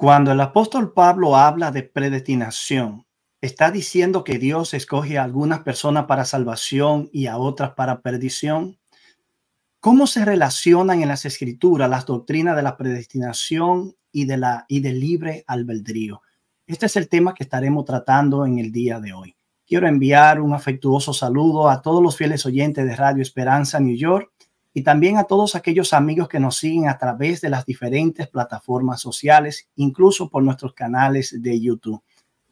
Cuando el apóstol Pablo habla de predestinación, ¿está diciendo que Dios escoge a algunas personas para salvación y a otras para perdición? ¿Cómo se relacionan en las escrituras las doctrinas de la predestinación y del libre albedrío? Este es el tema que estaremos tratando en el día de hoy. Quiero enviar un afectuoso saludo a todos los fieles oyentes de Radio Esperanza New York y también a todos aquellos amigos que nos siguen a través de las diferentes plataformas sociales, incluso por nuestros canales de YouTube.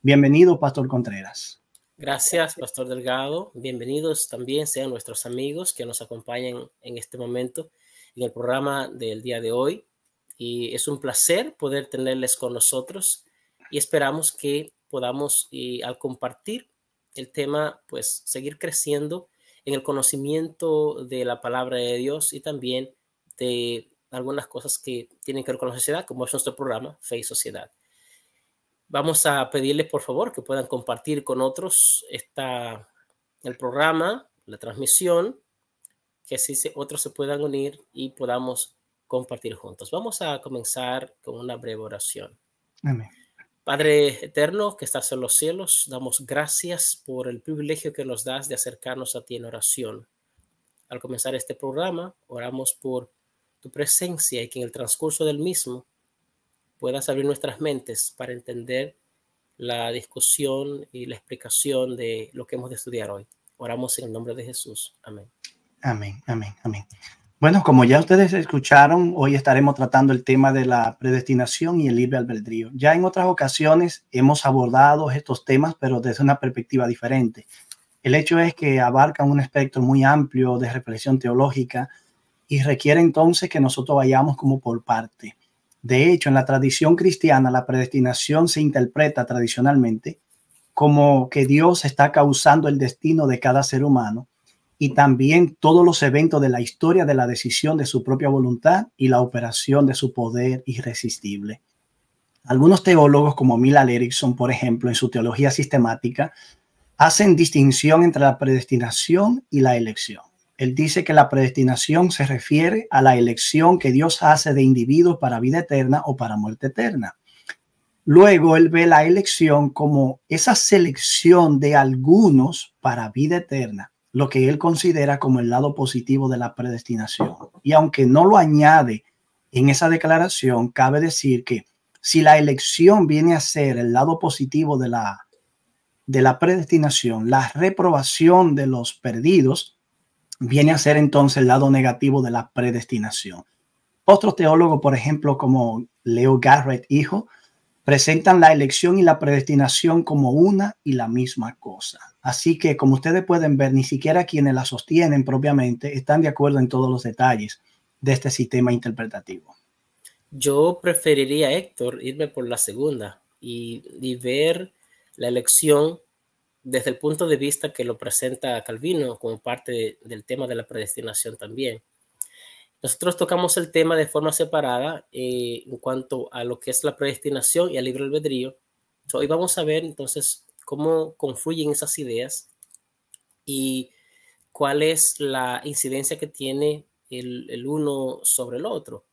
Bienvenido, Pastor Contreras. Gracias, Pastor Delgado. Bienvenidos también sean nuestros amigos que nos acompañan en este momento en el programa del día de hoy. Y es un placer poder tenerles con nosotros y esperamos que podamos, al compartir el tema, pues seguir creciendo en el conocimiento de la palabra de Dios y también de algunas cosas que tienen que ver con la sociedad, como es nuestro programa Fe y Sociedad. Vamos a pedirles, por favor, que puedan compartir con otros el programa, la transmisión, que así otros se puedan unir y podamos compartir juntos. Vamos a comenzar con una breve oración. Amén. Padre eterno que estás en los cielos, damos gracias por el privilegio que nos das de acercarnos a ti en oración. Al comenzar este programa, oramos por tu presencia y que en el transcurso del mismo puedas abrir nuestras mentes para entender la discusión y la explicación de lo que hemos de estudiar hoy. Oramos en el nombre de Jesús. Amén. Amén, amén, amén. Bueno, como ya ustedes escucharon, hoy estaremos tratando el tema de la predestinación y el libre albedrío. Ya en otras ocasiones hemos abordado estos temas, pero desde una perspectiva diferente. El hecho es que abarcan un espectro muy amplio de reflexión teológica y requiere entonces que nosotros vayamos como por parte. De hecho, en la tradición cristiana, la predestinación se interpreta tradicionalmente como que Dios está causando el destino de cada ser humano y también todos los eventos de la historia de la decisión de su propia voluntad y la operación de su poder irresistible. Algunos teólogos, como Millard Erickson, por ejemplo, en su teología sistemática, hacen distinción entre la predestinación y la elección. Él dice que la predestinación se refiere a la elección que Dios hace de individuos para vida eterna o para muerte eterna. Luego él ve la elección como esa selección de algunos para vida eterna, lo que él considera como el lado positivo de la predestinación. Y aunque no lo añade en esa declaración, cabe decir que si la elección viene a ser el lado positivo de la predestinación, la reprobación de los perdidos viene a ser entonces el lado negativo de la predestinación. Otros teólogos, por ejemplo, como Leo Garrett, hijo, presentan la elección y la predestinación como una y la misma cosa. Así que, como ustedes pueden ver, ni siquiera quienes la sostienen propiamente están de acuerdo en todos los detalles de este sistema interpretativo. Yo preferiría, Héctor, irme por la segunda y ver la elección desde el punto de vista que lo presenta Calvino como parte del tema de la predestinación también. Nosotros tocamos el tema de forma separada en cuanto a lo que es la predestinación y al libre albedrío. Hoy vamos a ver entonces cómo confluyen esas ideas y cuál es la incidencia que tiene el uno sobre el otro.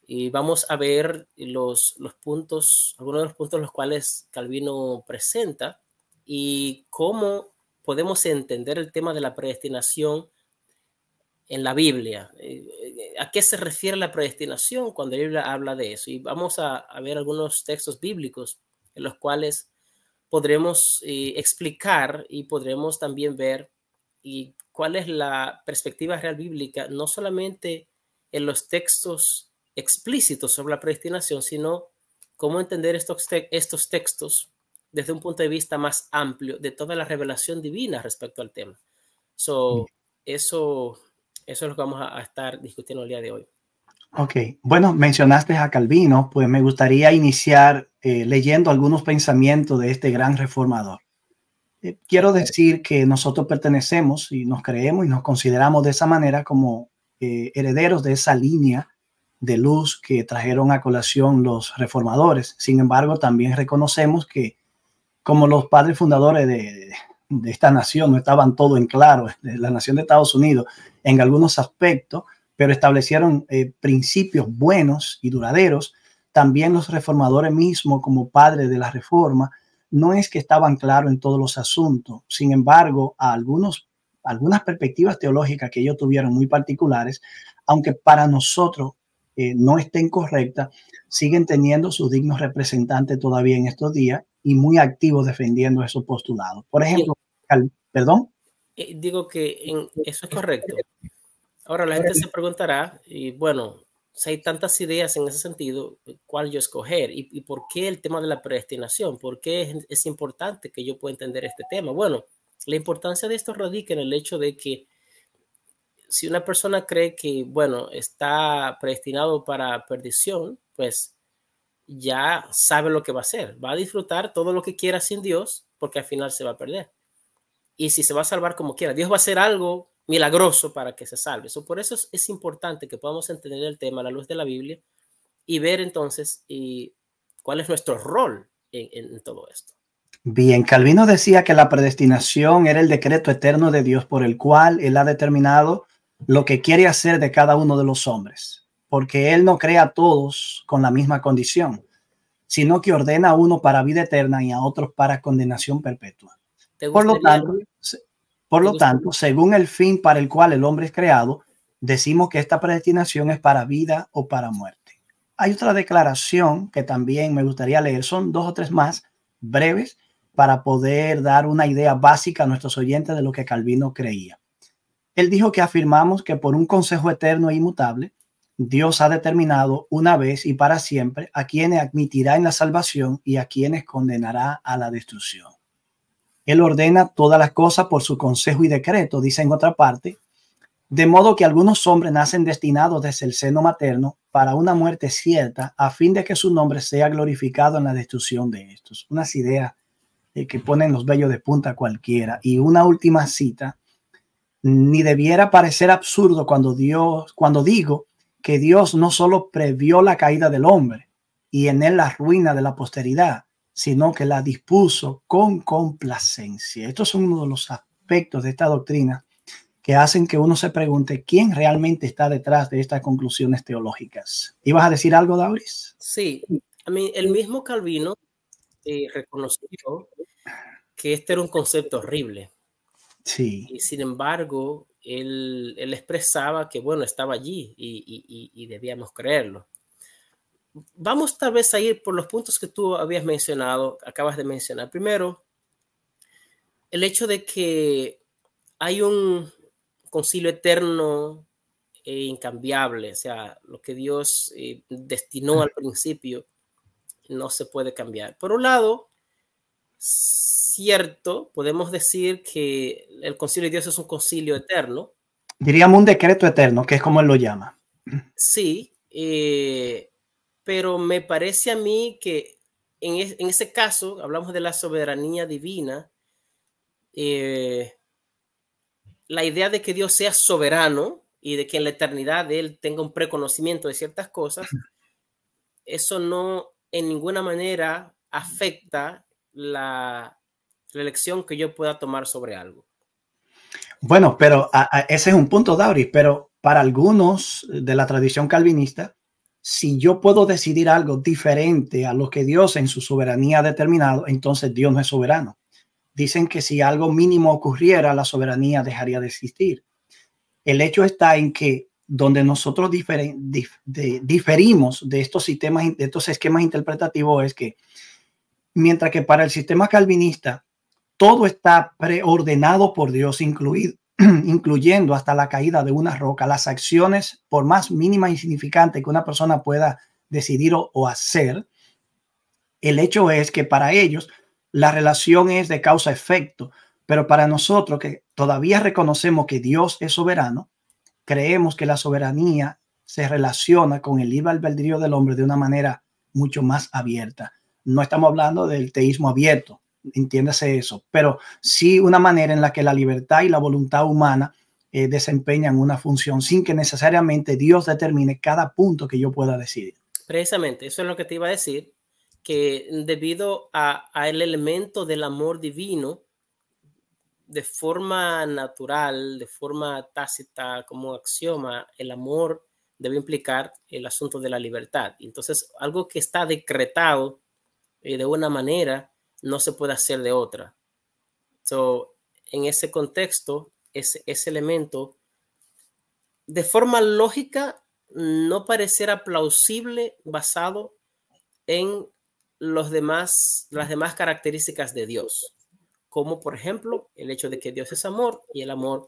Y vamos a ver los puntos, algunos de los puntos los cuales Calvino presenta y cómo podemos entender el tema de la predestinación en la Biblia. ¿A qué se refiere la predestinación cuando la Biblia habla de eso? Y vamos a ver algunos textos bíblicos en los cuales podremos explicar y podremos también ver cuál es la perspectiva real bíblica, no solamente en los textos explícitos sobre la predestinación, sino cómo entender estos textos desde un punto de vista más amplio de toda la revelación divina respecto al tema. Eso es lo que vamos a estar discutiendo el día de hoy. Ok, bueno, mencionaste a Calvino, pues me gustaría iniciar leyendo algunos pensamientos de este gran reformador. Quiero decir que nosotros pertenecemos y nos creemos y nos consideramos de esa manera como herederos de esa línea de luz que trajeron a colación los reformadores. Sin embargo, también reconocemos que como los padres fundadores de esta nación no estaban todo en claro, de la nación de Estados Unidos, en algunos aspectos, pero establecieron principios buenos y duraderos. también los reformadores mismos, como padres de la reforma, no es que estaban claros en todos los asuntos. Sin embargo, algunas perspectivas teológicas que ellos tuvieron muy particulares, aunque para nosotros no estén correctas, siguen teniendo sus dignos representantes todavía en estos días y muy activos defendiendo esos postulados. Por ejemplo, perdón. Digo que eso es correcto. Ahora la gente se preguntará, y bueno, si hay tantas ideas en ese sentido, ¿cuál yo escoger? ¿Y por qué el tema de la predestinación? ¿Por qué es importante que yo pueda entender este tema? Bueno, la importancia de esto radica en el hecho de que si una persona cree que, bueno, está predestinado para perdición, pues ya sabe lo que va a hacer. Va a disfrutar todo lo que quiera sin Dios, porque al final se va a perder. Y si se va a salvar como quiera, Dios va a hacer algo milagroso para que se salve. Por eso es importante que podamos entender el tema a la luz de la Biblia y ver entonces cuál es nuestro rol en todo esto. Bien, Calvino decía que la predestinación era el decreto eterno de Dios por el cual Él ha determinado lo que quiere hacer de cada uno de los hombres, porque Él no crea a todos con la misma condición, sino que ordena a uno para vida eterna y a otros para condenación perpetua. Por lo tanto, según el fin para el cual el hombre es creado, decimos que esta predestinación es para vida o para muerte. Hay otra declaración que también me gustaría leer, son 2 o 3 más breves para poder dar una idea básica a nuestros oyentes de lo que Calvino creía. Él dijo que afirmamos que por un consejo eterno e inmutable, Dios ha determinado una vez y para siempre a quienes admitirá en la salvación y a quienes condenará a la destrucción. Él ordena todas las cosas por su consejo y decreto, dice en otra parte, de modo que algunos hombres nacen destinados desde el seno materno para una muerte cierta, a fin de que su nombre sea glorificado en la destrucción de estos. Unas ideas que ponen los vellos de punta cualquiera. Y una última cita, ni debiera parecer absurdo cuando digo que Dios no solo previó la caída del hombre y en él la ruina de la posteridad, sino que la dispuso con complacencia. Estos son uno de los aspectos de esta doctrina que hacen que uno se pregunte quién realmente está detrás de estas conclusiones teológicas. ¿Ibas a decir algo, Dauris? Sí, a mí el mismo Calvino reconoció que este era un concepto horrible. Sí. Y sin embargo, él expresaba que, bueno, estaba allí y debíamos creerlo. Vamos tal vez a ir por los puntos que tú acabas de mencionar. Primero, el hecho de que hay un concilio eterno e incambiable, o sea, lo que Dios destinó al principio no se puede cambiar. Por un lado, cierto, podemos decir que el concilio de Dios es un concilio eterno. Diríamos un decreto eterno, que es como él lo llama. Sí, pero me parece a mí que en ese caso, hablamos de la soberanía divina, la idea de que Dios sea soberano y de que en la eternidad Él tenga un preconocimiento de ciertas cosas, eso no en ninguna manera afecta la elección que yo pueda tomar sobre algo. Bueno, pero ese es un punto, Dauris, pero para algunos de la tradición calvinista, si yo puedo decidir algo diferente a lo que Dios en su soberanía ha determinado, entonces Dios no es soberano. Dicen que si algo mínimo ocurriera, la soberanía dejaría de existir. El hecho está en que donde nosotros diferimos de estos sistemas, de estos esquemas interpretativos, es que mientras que para el sistema calvinista todo está preordenado por Dios, incluyendo hasta la caída de una roca, las acciones, por más mínimas e insignificantes que una persona pueda decidir o hacer, el hecho es que para ellos la relación es de causa-efecto, pero para nosotros que todavía reconocemos que Dios es soberano, creemos que la soberanía se relaciona con el libre albedrío del hombre de una manera mucho más abierta. No estamos hablando del teísmo abierto, entiéndase eso, pero sí una manera en la que la libertad y la voluntad humana desempeñan una función sin que necesariamente Dios determine cada punto que yo pueda decidir. Precisamente, eso es lo que te iba a decir, que debido al elemento del amor divino, de forma natural, de forma tácita, como axioma, el amor debe implicar el asunto de la libertad. Entonces, algo que está decretado de una manera no se puede hacer de otra. So, en ese contexto, ese elemento, de forma lógica, no pareciera plausible basado en las demás características de Dios, como por ejemplo el hecho de que Dios es amor y el amor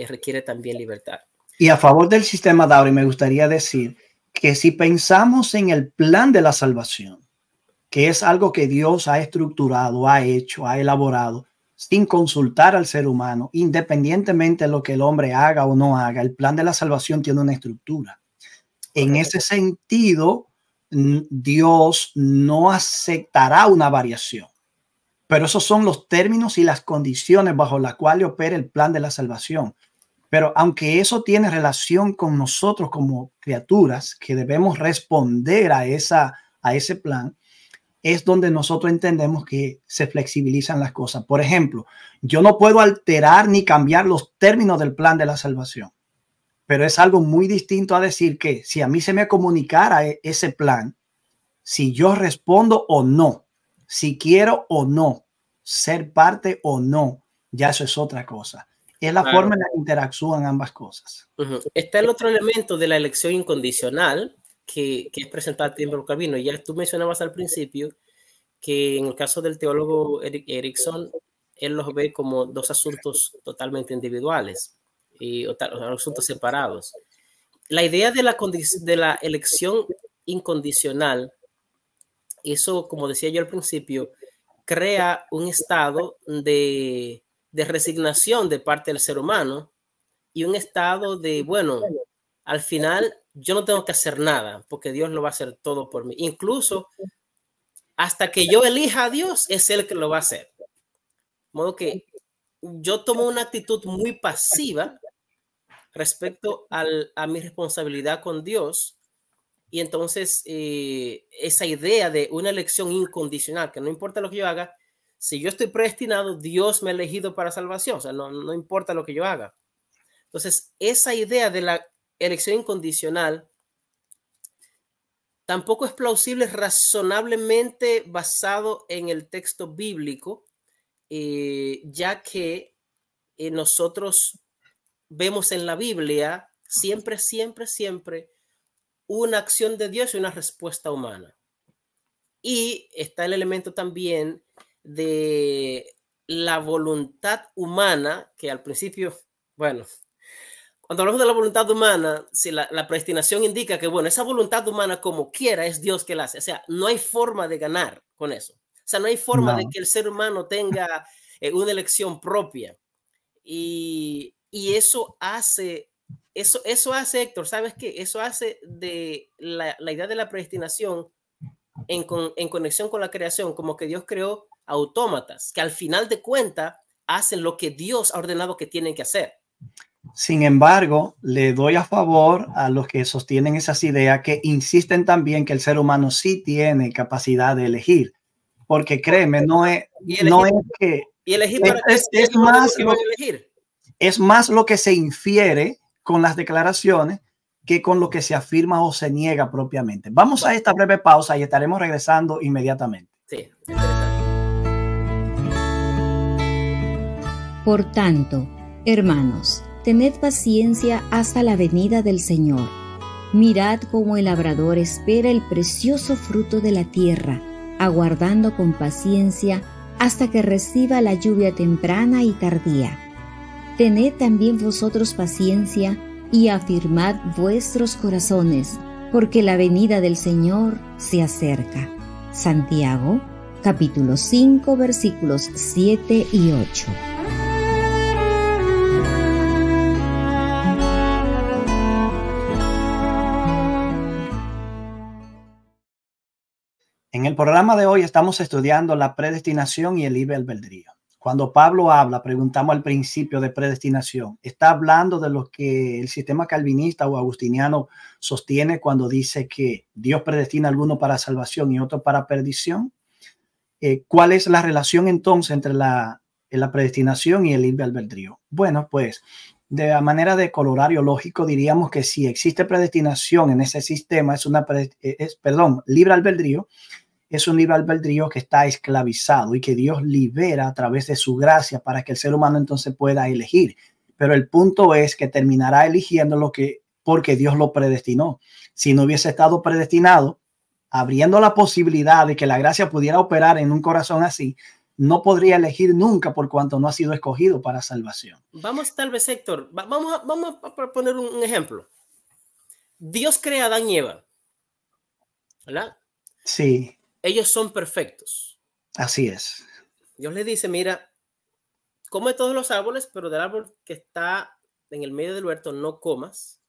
requiere también libertad. Y a favor del sistema Dowry, me gustaría decir que si pensamos en el plan de la salvación, que es algo que Dios ha estructurado, ha hecho, ha elaborado, sin consultar al ser humano, independientemente de lo que el hombre haga o no haga, el plan de la salvación tiene una estructura. En ese sentido, Dios no aceptará una variación, pero esos son los términos y las condiciones bajo las cuales opera el plan de la salvación. Pero aunque eso tiene relación con nosotros como criaturas que debemos responder a ese plan, es donde nosotros entendemos que se flexibilizan las cosas. Por ejemplo, yo no puedo alterar ni cambiar los términos del plan de la salvación, pero es algo muy distinto a decir que si a mí se me comunicara ese plan, si yo respondo o no, si quiero o no, ser parte o no, ya eso es otra cosa. Es la forma en la que interactúan ambas cosas. Está el otro elemento de la elección incondicional que es presentado por Calvino. Ya tú mencionabas al principio que en el caso del teólogo Erickson, él los ve como dos asuntos totalmente individuales y asuntos separados. La idea de la elección incondicional, eso, como decía yo al principio, crea un estado de resignación de parte del ser humano y un estado de, bueno, al final yo no tengo que hacer nada porque Dios lo va a hacer todo por mí. Incluso hasta que yo elija a Dios, es Él que lo va a hacer. De modo que yo tomo una actitud muy pasiva respecto a mi responsabilidad con Dios. Y entonces esa idea de una elección incondicional, que no importa lo que yo haga, si yo estoy predestinado, Dios me ha elegido para salvación. O sea, no importa lo que yo haga. Entonces, esa idea de la elección incondicional tampoco es plausible razonablemente basado en el texto bíblico, ya que nosotros vemos en la Biblia siempre una acción de Dios y una respuesta humana. Y está el elemento también de la voluntad humana, que al principio, bueno, cuando hablamos de la voluntad humana, si la predestinación indica que, bueno, esa voluntad humana como quiera es Dios que la hace. O sea, no hay forma de ganar con eso. O sea, no hay forma de que el ser humano tenga una elección propia. Y eso hace, Héctor, ¿sabes qué? Eso hace de la idea de la predestinación en conexión con la creación, como que Dios creó autómatas, que al final de cuentas hacen lo que Dios ha ordenado que tienen que hacer. Sin embargo, le doy a favor a los que sostienen esas ideas que insisten también que el ser humano sí tiene capacidad de elegir, porque créeme, no es que es más lo que se infiere con las declaraciones que con lo que se afirma o se niega propiamente. Vamos a esta breve pausa y estaremos regresando inmediatamente. Sí. Por tanto, hermanos, tened paciencia hasta la venida del Señor. Mirad cómo el labrador espera el precioso fruto de la tierra, aguardando con paciencia hasta que reciba la lluvia temprana y tardía. Tened también vosotros paciencia y afirmad vuestros corazones, porque la venida del Señor se acerca. Santiago, capítulo 5, versículos 7 y 8. En el programa de hoy estamos estudiando la predestinación y el libre albedrío. Cuando Pablo habla, preguntamos al principio de predestinación, ¿está hablando de lo que el sistema calvinista o agustiniano sostiene cuando dice que Dios predestina a alguno para salvación y otro para perdición? ¿Cuál es la relación entonces entre la predestinación y el libre albedrío? Bueno, pues de manera de colorario lógico, diríamos que si existe predestinación en ese sistema, libre albedrío, es un libre albedrío que está esclavizado y que Dios libera a través de su gracia para que el ser humano entonces pueda elegir. Pero el punto es que terminará eligiendo porque Dios lo predestinó. Si no hubiese estado predestinado, abriendo la posibilidad de que la gracia pudiera operar en un corazón así, no podría elegir nunca por cuanto no ha sido escogido para salvación. Vamos tal vez, Héctor, vamos a poner un ejemplo. Dios crea a Adán y Eva, ¿verdad? Sí. Ellos son perfectos. Así es. Dios les dice, mira, come todos los árboles, pero del árbol que está en el medio del huerto no comas,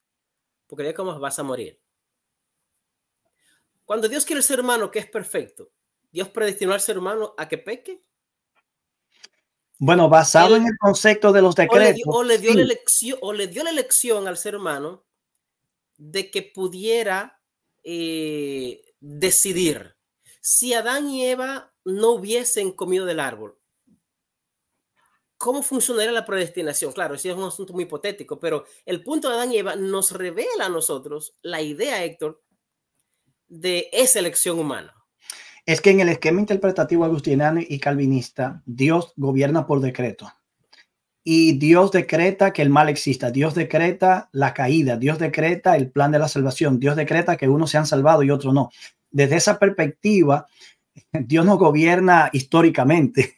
porque de comas vas a morir. Cuando Dios quiere el ser humano que es perfecto, ¿Dios predestinó al ser humano a que peque? Bueno, basado en el concepto de los decretos. O le dio la elección al ser humano de que pudiera decidir. Si Adán y Eva no hubiesen comido del árbol, ¿cómo funcionaría la predestinación? Claro, ese es un asunto muy hipotético, pero el punto de Adán y Eva nos revela a nosotros la idea, Héctor, de esa elección humana. Es que en el esquema interpretativo agustiniano y calvinista, Dios gobierna por decreto. Y Dios decreta que el mal exista. Dios decreta la caída. Dios decreta el plan de la salvación. Dios decreta que unos se han salvado y otros no. Desde esa perspectiva, Dios no gobierna históricamente.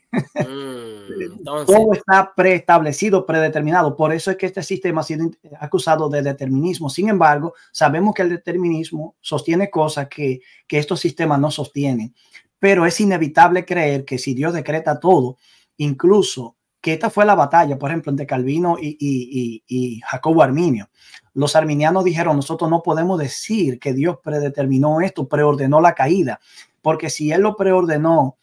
Entonces, todo está preestablecido, predeterminado. Por eso es que este sistema ha sido acusado de determinismo. Sin embargo, sabemos que el determinismo sostiene cosas que estos sistemas no sostienen. Pero es inevitable creer que si Dios decreta todo, incluso que esta fue la batalla, por ejemplo, entre Calvino y Jacobo Arminio. Los arminianos dijeron, nosotros no podemos decir que Dios predeterminó esto, preordenó la caída, porque si él lo preordenó,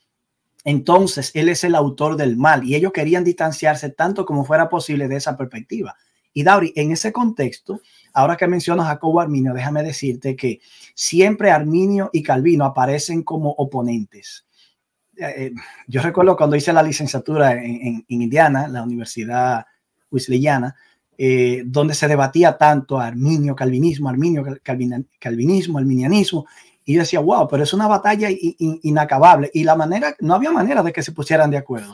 entonces él es el autor del mal, y ellos querían distanciarse tanto como fuera posible de esa perspectiva. Y Dauri, en ese contexto, ahora que mencionas a Jacobo Arminio, déjame decirte que siempre Arminio y Calvino aparecen como oponentes. Yo recuerdo cuando hice la licenciatura en Indiana, la Universidad Wesleyana, donde se debatía tanto Arminio, calvinismo, calvinismo, arminianismo, y yo decía, wow, pero es una batalla inacabable, y no había manera de que se pusieran de acuerdo.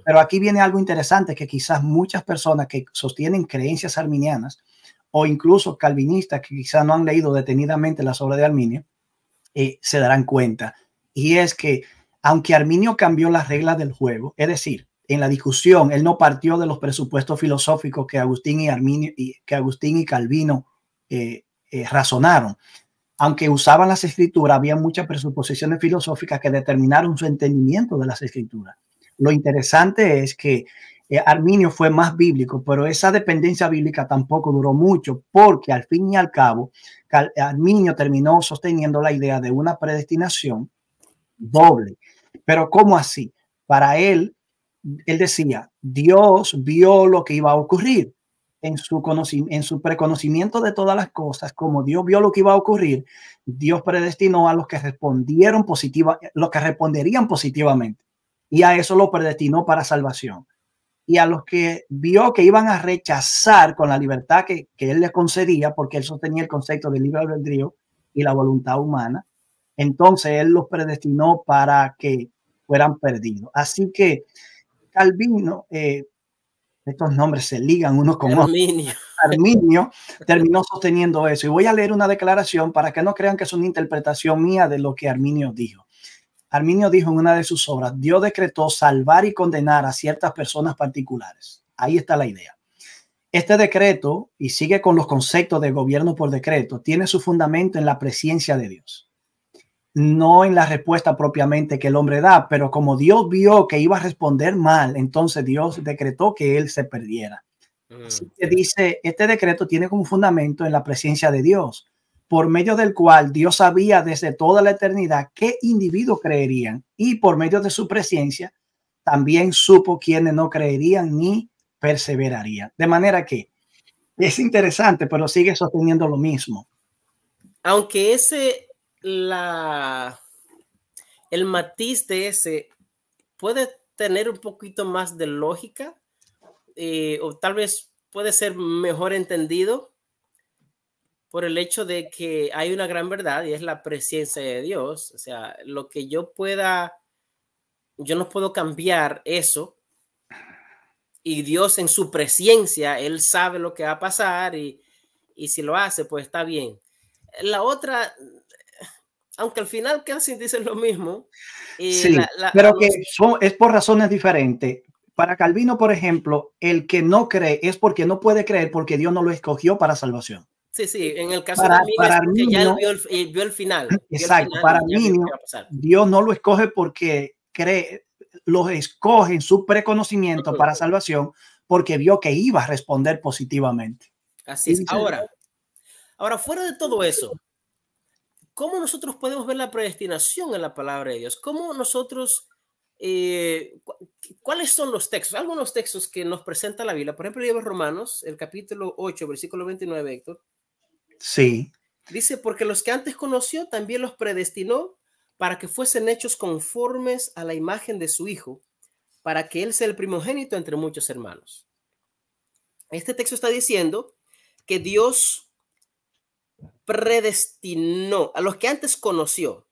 Pero aquí viene algo interesante, que quizás muchas personas que sostienen creencias arminianas, o incluso calvinistas que quizás no han leído detenidamente las obras de Arminio, se darán cuenta, y es que aunque Arminio cambió las reglas del juego, es decir, en la discusión, él no partió de los presupuestos filosóficos que Agustín y Calvino razonaron. Aunque usaban las escrituras, había muchas presuposiciones filosóficas que determinaron su entendimiento de las escrituras. Lo interesante es que Arminio fue más bíblico, pero esa dependencia bíblica tampoco duró mucho, porque al fin y al cabo, Arminio terminó sosteniendo la idea de una predestinación doble. Pero ¿cómo así? Para él decía, Dios vio lo que iba a ocurrir en su preconocimiento de todas las cosas. Como Dios vio lo que iba a ocurrir, Dios predestinó a los que responderían positivamente, y a eso lo predestinó para salvación. Y a los que vio que iban a rechazar con la libertad que él les concedía, porque él sostenía el concepto del libre albedrío y la voluntad humana, entonces él los predestinó para que fueran perdidos. Así que Calvino, estos nombres se ligan unos con otros. Arminio terminó sosteniendo eso. Y voy a leer una declaración para que no crean que es una interpretación mía de lo que Arminio dijo. Arminio dijo en una de sus obras, Dios decretó salvar y condenar a ciertas personas particulares. Ahí está la idea. Este decreto, y sigue con los conceptos de gobierno por decreto, tiene su fundamento en la presencia de Dios. No en la respuesta propiamente que el hombre da, pero como Dios vio que iba a responder mal, entonces Dios decretó que él se perdiera. Así que dice, este decreto tiene como fundamento en la presencia de Dios, por medio del cual Dios sabía desde toda la eternidad qué individuos creerían, y por medio de su presencia también supo quiénes no creerían ni perseverarían. De manera que es interesante, pero sigue sosteniendo lo mismo. Aunque el matiz de ese puede tener un poquito más de lógica, o tal vez puede ser mejor entendido por el hecho de que hay una gran verdad y es la presencia de Dios. O sea, lo que yo no puedo cambiar eso, y Dios en su presencia, Él sabe lo que va a pasar y si lo hace, pues está bien. La otra, aunque al final casi dicen lo mismo. Sí, pero que es por razones diferentes. Para Calvino, por ejemplo, el que no cree es porque no puede creer porque Dios no lo escogió para salvación. Sí, en el caso de Arminio, ya él vio el final. Exacto, para Arminio, Dios no lo escoge porque los escoge en su preconocimiento para salvación porque vio que iba a responder positivamente. Así es. Ahora, fuera de todo eso, ¿cómo nosotros podemos ver la predestinación en la palabra de Dios? ¿Cómo nosotros, cuáles son los textos? Algunos textos que nos presenta la Biblia. Por ejemplo, el libro de Romanos, el capítulo 8, versículo 29, Héctor. Sí. Dice, porque los que antes conoció también los predestinó para que fuesen hechos conformes a la imagen de su Hijo, para que Él sea el primogénito entre muchos hermanos. Este texto está diciendo que Dios predestinó a los que antes conoció.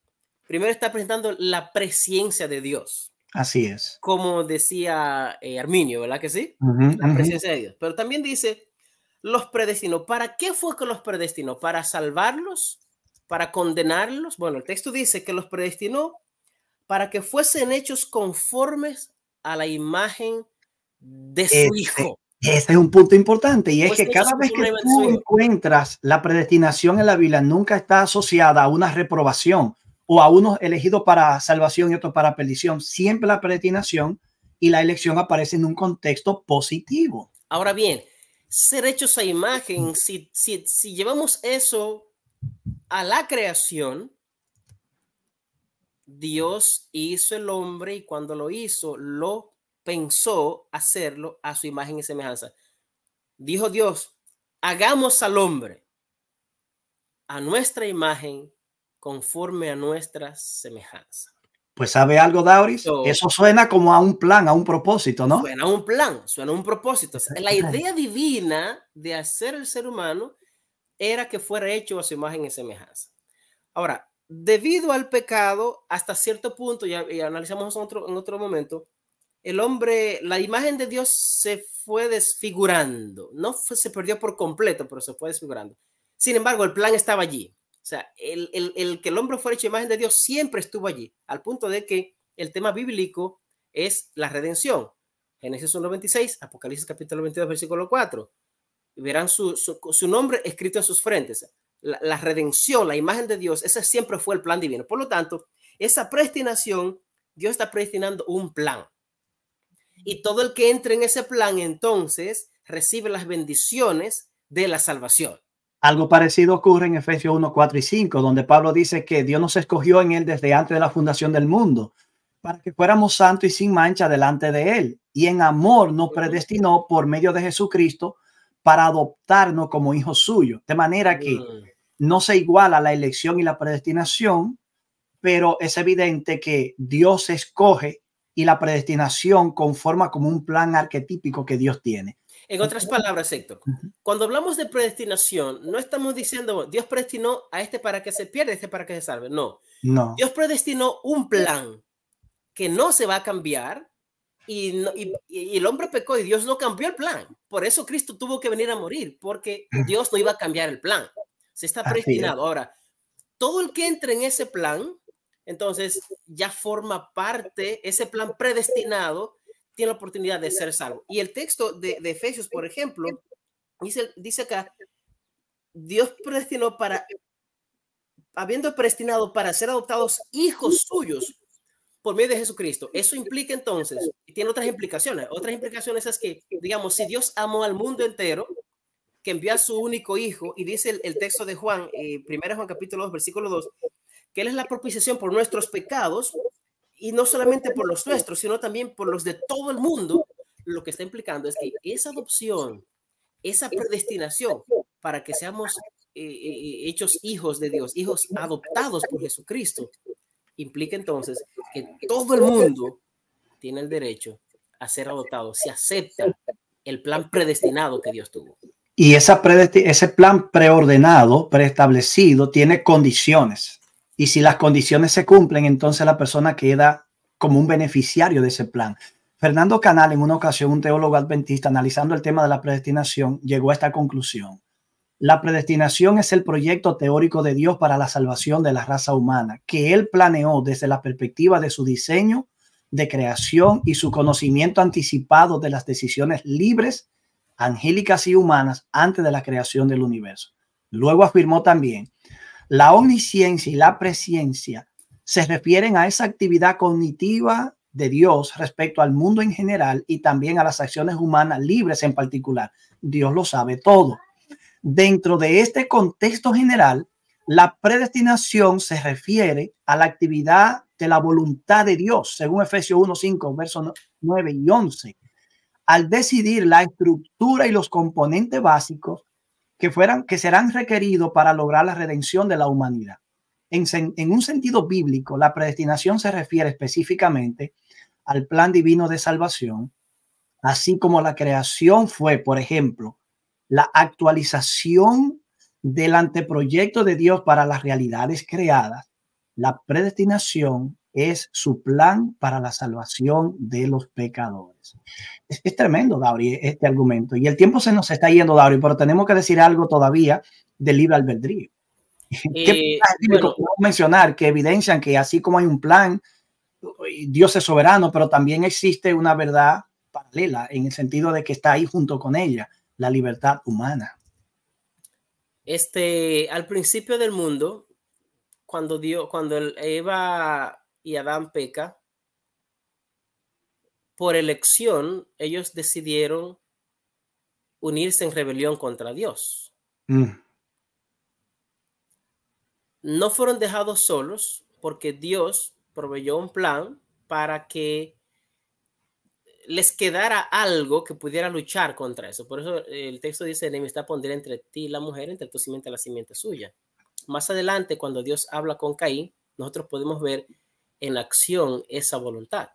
Primero está presentando la presencia de Dios. Así es. Como decía Arminio, ¿verdad que sí? La presencia de Dios. Pero también dice, los predestinó. ¿Para qué fue que los predestinó? ¿Para salvarlos? ¿Para condenarlos? Bueno, el texto dice que los predestinó para que fuesen hechos conformes a la imagen de su Hijo. Ese es un punto importante y es que cada vez que tú encuentras la predestinación en la Biblia, nunca está asociada a una reprobación o a unos elegidos para salvación y otros para perdición. Siempre la predestinación y la elección aparecen en un contexto positivo. Ahora bien, ser hechos a imagen, si llevamos eso a la creación, Dios hizo el hombre y cuando lo hizo, lo pensó hacerlo a su imagen y semejanza. Dijo Dios, hagamos al hombre a nuestra imagen conforme a nuestra semejanza. Pues ¿sabe algo, Dauris? Eso suena como a un plan, a un propósito, ¿no? Suena a un plan, suena a un propósito. O sea, la idea divina de hacer el ser humano era que fuera hecho a su imagen y semejanza. Ahora, debido al pecado, hasta cierto punto, y analizamos en otro momento, el hombre, la imagen de Dios se fue desfigurando. No se perdió por completo, pero se fue desfigurando. Sin embargo, el plan estaba allí. O sea, el que el hombre fuera hecho imagen de Dios siempre estuvo allí, al punto de que el tema bíblico es la redención. Génesis 1:26, Apocalipsis capítulo 22, versículo 4. Verán su nombre escrito en sus frentes. La redención, la imagen de Dios, ese siempre fue el plan divino. Por lo tanto, esa predestinación, Dios está predestinando un plan. Y todo el que entre en ese plan, entonces, recibe las bendiciones de la salvación. Algo parecido ocurre en Efesios 1, 4 y 5, donde Pablo dice que Dios nos escogió en él desde antes de la fundación del mundo, para que fuéramos santos y sin mancha delante de él. Y en amor nos predestinó por medio de Jesucristo para adoptarnos como hijos suyos. De manera que no se iguala la elección y la predestinación, pero es evidente que Dios escoge y la predestinación conforma como un plan arquetípico que Dios tiene. En otras palabras, Héctor, cuando hablamos de predestinación, no estamos diciendo Dios predestinó a este para que se pierda, este para que se salve. No. Dios predestinó un plan que no se va a cambiar y el hombre pecó y Dios no cambió el plan. Por eso Cristo tuvo que venir a morir, porque Dios no iba a cambiar el plan. Se está predestinado. Ahora, todo el que entre en ese plan, entonces ya forma parte, ese plan predestinado, tiene la oportunidad de ser salvo. Y el texto de Efesios, por ejemplo, dice acá, Dios predestinó habiendo predestinado para ser adoptados hijos suyos por medio de Jesucristo. Eso implica entonces, y tiene otras implicaciones. Otras implicaciones es que, digamos, si Dios amó al mundo entero, que envió a su único hijo, y dice el texto de Juan, 1 Juan capítulo 2, versículo 2, que Él es la propiciación por nuestros pecados, y no solamente por los nuestros, sino también por los de todo el mundo. Lo que está implicando es que esa adopción, esa predestinación para que seamos hechos hijos de Dios, hijos adoptados por Jesucristo, implica entonces que todo el mundo tiene el derecho a ser adoptado, si acepta el plan predestinado que Dios tuvo. Y ese plan preordenado, preestablecido, tiene condiciones. Y si las condiciones se cumplen, entonces la persona queda como un beneficiario de ese plan. Fernando Canal, en una ocasión, un teólogo adventista, analizando el tema de la predestinación, llegó a esta conclusión. La predestinación es el proyecto teórico de Dios para la salvación de la raza humana, que Él planeó desde la perspectiva de su diseño, de creación y su conocimiento anticipado de las decisiones libres, angélicas y humanas antes de la creación del universo. Luego afirmó también, la omnisciencia y la presciencia se refieren a esa actividad cognitiva de Dios respecto al mundo en general y también a las acciones humanas libres en particular. Dios lo sabe todo. Dentro de este contexto general, la predestinación se refiere a la actividad de la voluntad de Dios, según Efesios 1:5, versos 9 y 11, al decidir la estructura y los componentes básicos que serán requeridos para lograr la redención de la humanidad. En un sentido bíblico, la predestinación se refiere específicamente al plan divino de salvación, así como la creación fue, por ejemplo, la actualización del anteproyecto de Dios para las realidades creadas. La predestinación es su plan para la salvación de los pecadores. Es tremendo, Dauri, este argumento. Y el tiempo se nos está yendo, Dauri, pero tenemos que decir algo todavía del libre albedrío. ¿Qué podemos mencionar que evidencian que así como hay un plan, Dios es soberano, pero también existe una verdad paralela en el sentido de que está ahí junto con ella, la libertad humana? Al principio del mundo, cuando Eva y Adán peca, por elección, ellos decidieron unirse en rebelión contra Dios. No fueron dejados solos porque Dios proveyó un plan para que les quedara algo que pudiera luchar contra eso. Por eso el texto dice, enemistad pondré entre ti y la mujer, entre tu simiente y la simiente suya. Más adelante, cuando Dios habla con Caín, nosotros podemos ver en acción esa voluntad.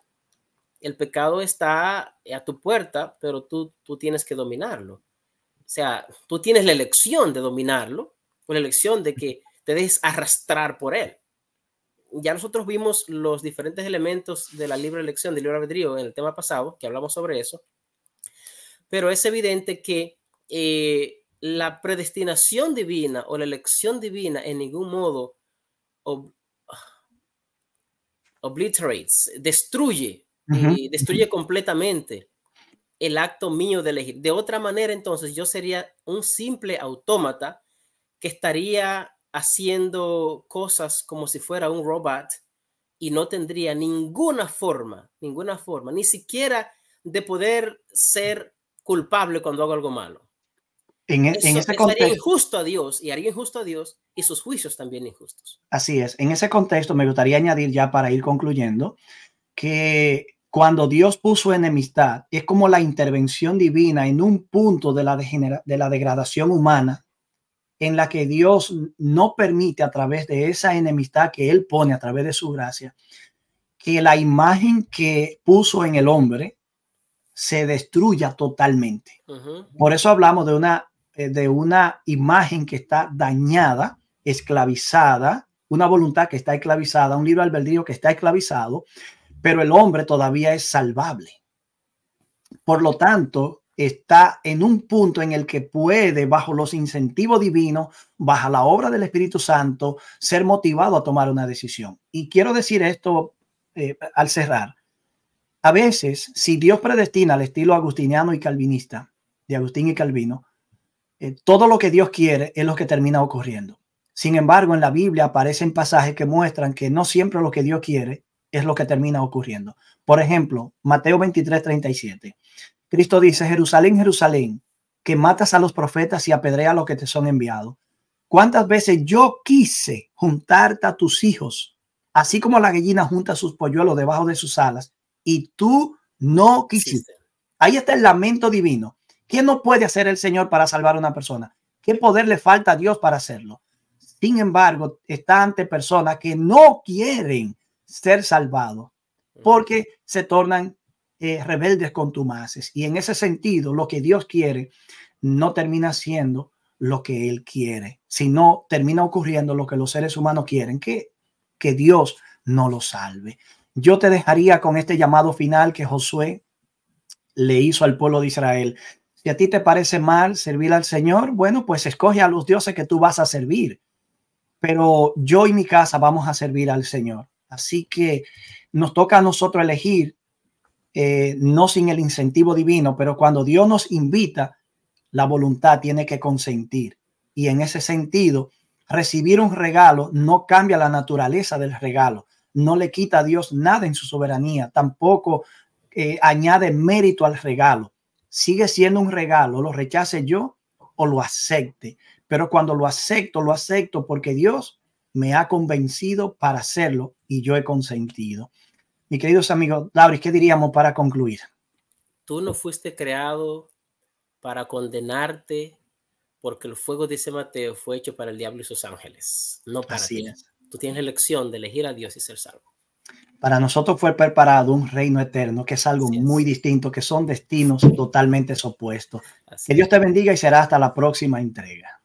El pecado está a tu puerta, pero tú tienes que dominarlo. O sea, tú tienes la elección de dominarlo, o la elección de que te dejes arrastrar por él. Ya nosotros vimos los diferentes elementos de la libre elección, del libre albedrío en el tema pasado, que hablamos sobre eso, pero es evidente que la predestinación divina o la elección divina en ningún modo destruye completamente el acto mío de elegir. De otra manera, entonces, yo sería un simple autómata que estaría haciendo cosas como si fuera un robot y no tendría ninguna forma, ni siquiera de poder ser culpable cuando hago algo malo. En ese contexto, haría injusto a Dios y haría injusto a Dios y sus juicios también injustos. Así es. En ese contexto me gustaría añadir, ya para ir concluyendo, que cuando Dios puso enemistad es como la intervención divina en un punto de la degradación humana, en la que Dios no permite, a través de esa enemistad que Él pone a través de su gracia, que la imagen que puso en el hombre se destruya totalmente. Por eso hablamos de una imagen que está dañada, esclavizada, una voluntad que está esclavizada, un libre albedrío que está esclavizado, pero el hombre todavía es salvable. Por lo tanto, está en un punto en el que puede, bajo los incentivos divinos, bajo la obra del Espíritu Santo, ser motivado a tomar una decisión. Y quiero decir esto al cerrar. A veces, si Dios predestina al estilo agustiniano y calvinista, de Agustín y Calvino, todo lo que Dios quiere es lo que termina ocurriendo. Sin embargo, en la Biblia aparecen pasajes que muestran que no siempre lo que Dios quiere es lo que termina ocurriendo. Por ejemplo, Mateo 23:37. Cristo dice, Jerusalén, Jerusalén, que matas a los profetas y apedreas a los que te son enviados. ¿Cuántas veces yo quise juntarte a tus hijos, así como la gallina junta sus polluelos debajo de sus alas, y tú no quisiste? Ahí está el lamento divino. ¿Qué no puede hacer el Señor para salvar a una persona? ¿Qué poder le falta a Dios para hacerlo? Sin embargo, está ante personas que no quieren ser salvados porque se tornan rebeldes contumaces. Y en ese sentido, lo que Dios quiere no termina siendo lo que Él quiere, sino termina ocurriendo lo que los seres humanos quieren, que Dios no lo salve. Yo te dejaría con este llamado final que Josué le hizo al pueblo de Israel. Si a ti te parece mal servir al Señor, bueno, pues escoge a los dioses que tú vas a servir. Pero yo y mi casa vamos a servir al Señor. Así que nos toca a nosotros elegir, no sin el incentivo divino, pero cuando Dios nos invita, la voluntad tiene que consentir. Y en ese sentido, recibir un regalo no cambia la naturaleza del regalo. No le quita a Dios nada en su soberanía. Tampoco añade mérito al regalo. Sigue siendo un regalo, lo rechace yo o lo acepte. Pero cuando lo acepto porque Dios me ha convencido para hacerlo y yo he consentido. Mi queridos amigos, Lauris, ¿qué diríamos para concluir? Tú no fuiste creado para condenarte, porque el fuego, dice Mateo, fue hecho para el diablo y sus ángeles, no para ti. Tú tienes la elección de elegir a Dios y ser salvo. Para nosotros fue preparado un reino eterno, que es algo muy distinto, que son destinos totalmente opuestos. Que Dios te bendiga y será hasta la próxima entrega.